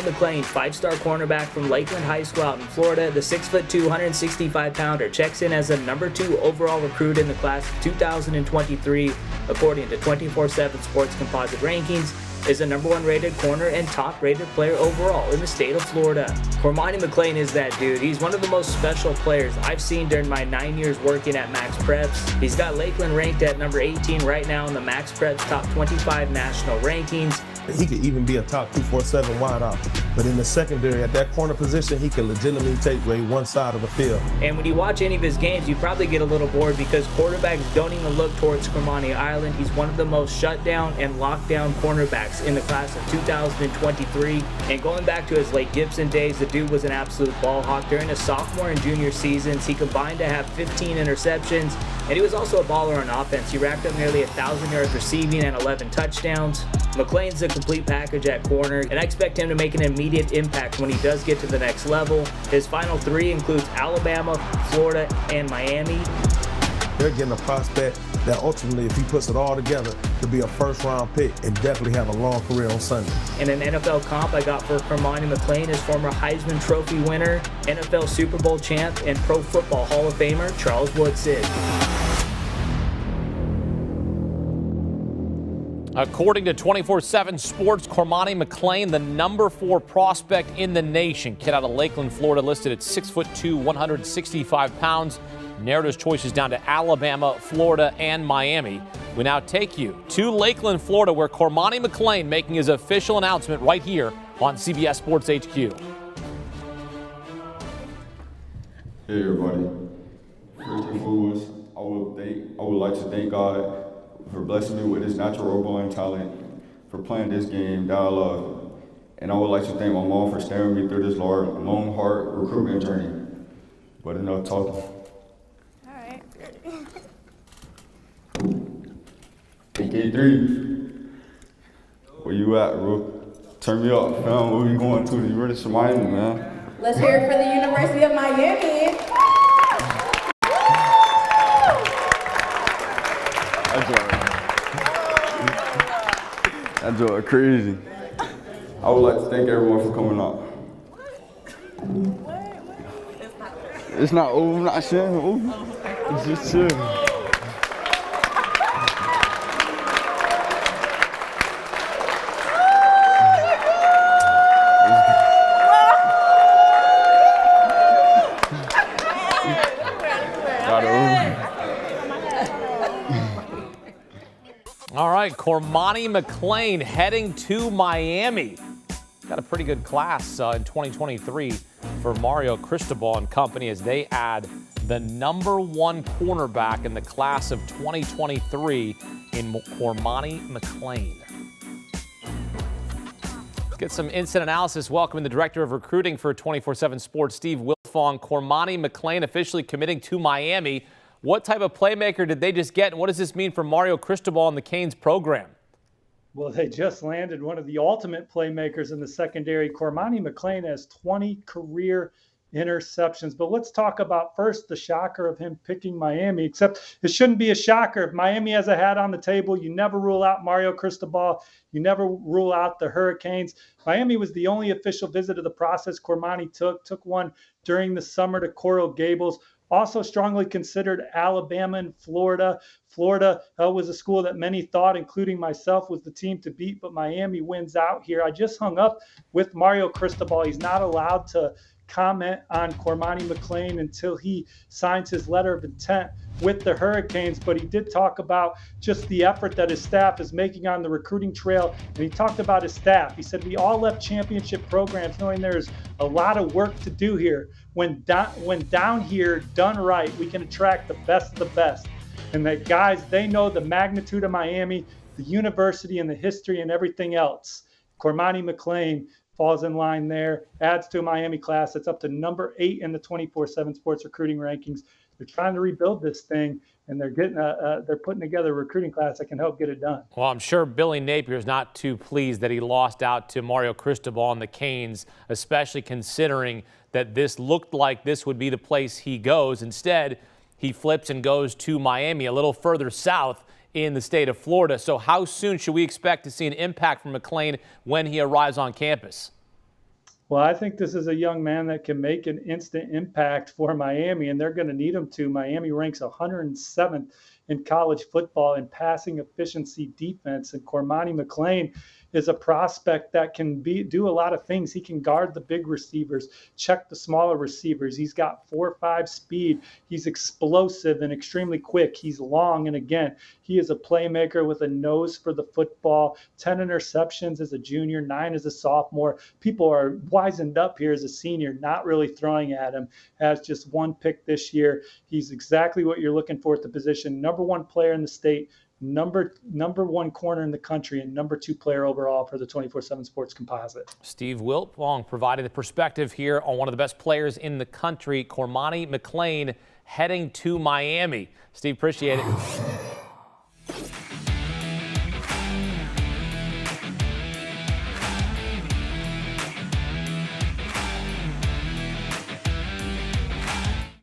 McClain, 5-star cornerback from Lakeland High School out in Florida, the 6'2", 165-pounder, checks in as the number 2 overall recruit in the class of 2023, according to 24/7 Sports Composite Rankings, is the number 1 rated corner and top rated player overall in the state of Florida. Cormani McClain is that dude. He's one of the most special players I've seen during my 9 years working at Max Preps. He's got Lakeland ranked at number 18 right now in the Max Preps top 25 national rankings. He could even be a top 247 wideout. But in the secondary, at that corner position, he can legitimately take away one side of the field. And when you watch any of his games, you probably get a little bored because quarterbacks don't even look towards Cormani Island. He's one of the most shut down and locked down cornerbacks in the class of 2023. And going back to his Lake Gibson days, the dude was an absolute ball hawk. During his sophomore and junior seasons, he combined to have 15 interceptions, and he was also a baller on offense. He racked up nearly 1,000 yards receiving and 11 touchdowns. McClain's a complete package at corner, and I expect him to make an immediate impact when he does get to the next level. His final 3 includes Alabama, Florida, and Miami. They're getting a prospect that ultimately, if he puts it all together, could be a first-round pick and definitely have a long career on Sunday. And an NFL comp I got for Cormani McClain is former Heisman Trophy winner, NFL Super Bowl champ, and Pro Football Hall of Famer Charles Woodson. According to 24/7 Sports, Cormani McClain, the number 4 prospect in the nation. Kid out of Lakeland, Florida, listed at 6'2", 165 pounds. Narrowed his choices down to Alabama, Florida, and Miami. We now take you to Lakeland, Florida, where Cormani McClain making his official announcement right here on CBS Sports HQ. Hey everybody. First and foremost, I would like to thank God for blessing me with this natural born talent, for playing this game that I love. And I would like to thank my mom for steering me through this long, hard recruitment journey. But enough talking. All right. AK3, where you at, bro? Turn me up, fam. Where we going to? You ready to Miami, man? Let's hear it for the University of Miami. That's crazy. I would like to thank everyone for coming out. It's not over. I'm not saying over. It's just chill. All right, Cormani McClain heading to Miami. Got a pretty good class in 2023 for Mario Cristobal and company as they add the number 1 cornerback in the class of 2023 in Cormani McClain. Let's get some instant analysis. Welcoming the Director of Recruiting for 24/7 Sports, Steve Wiltfong. Cormani McClain officially committing to Miami. What type of playmaker did they just get, and what does this mean for Mario Cristobal and the Canes program? Well, they just landed one of the ultimate playmakers in the secondary. Cormani McClain has 20 career interceptions. But let's talk about first the shocker of him picking Miami, except it shouldn't be a shocker. If Miami has a hat on the table, you never rule out Mario Cristobal. You never rule out the Hurricanes. Miami was the only official visit of the process Cormani took one during the summer to Coral Gables. Also strongly considered Alabama and Florida. Florida was a school that many thought, including myself, was the team to beat, but Miami wins out here. I just hung up with Mario Cristobal. He's not allowed to comment on Cormani McClain until he signs his letter of intent with the Hurricanes, but he did talk about just the effort that his staff is making on the recruiting trail, and he talked about his staff. He said, we all left championship programs knowing there's a lot of work to do here. When down here, done right, we can attract the best of the best. And that guys, they know the magnitude of Miami, the university and the history and everything else. Cormani McClain falls in line there, adds to a Miami class that's up to number 8 in the 24/7 Sports recruiting rankings. They're trying to rebuild this thing, and they're getting they're putting together a recruiting class that can help get it done. Well, I'm sure Billy Napier is not too pleased that he lost out to Mario Cristobal and the Canes, especially considering that this looked like this would be the place he goes. Instead, he flips and goes to Miami, a little further south in the state of Florida. So how soon should we expect to see an impact from McClain when he arrives on campus? Well, I think this is a young man that can make an instant impact for Miami, and they're going to need him to. Miami ranks 107th in college football in passing efficiency defense, and Cormani McClain is a prospect that can do a lot of things. He can guard the big receivers, check the smaller receivers. He's got 4.5 speed. He's explosive and extremely quick. He's long, and again, he is a playmaker with a nose for the football. 10 interceptions as a junior, 9 as a sophomore. People are wizened up here as a senior, not really throwing at him. Has just 1 pick this year. He's exactly what you're looking for at the position. Number 1 player in the state, number 1 corner in the country, and number 2 player overall for the 24/7 Sports Composite. Steve Wiltfong providing the perspective here on one of the best players in the country, Cormani McClain, heading to Miami. Steve, appreciate it.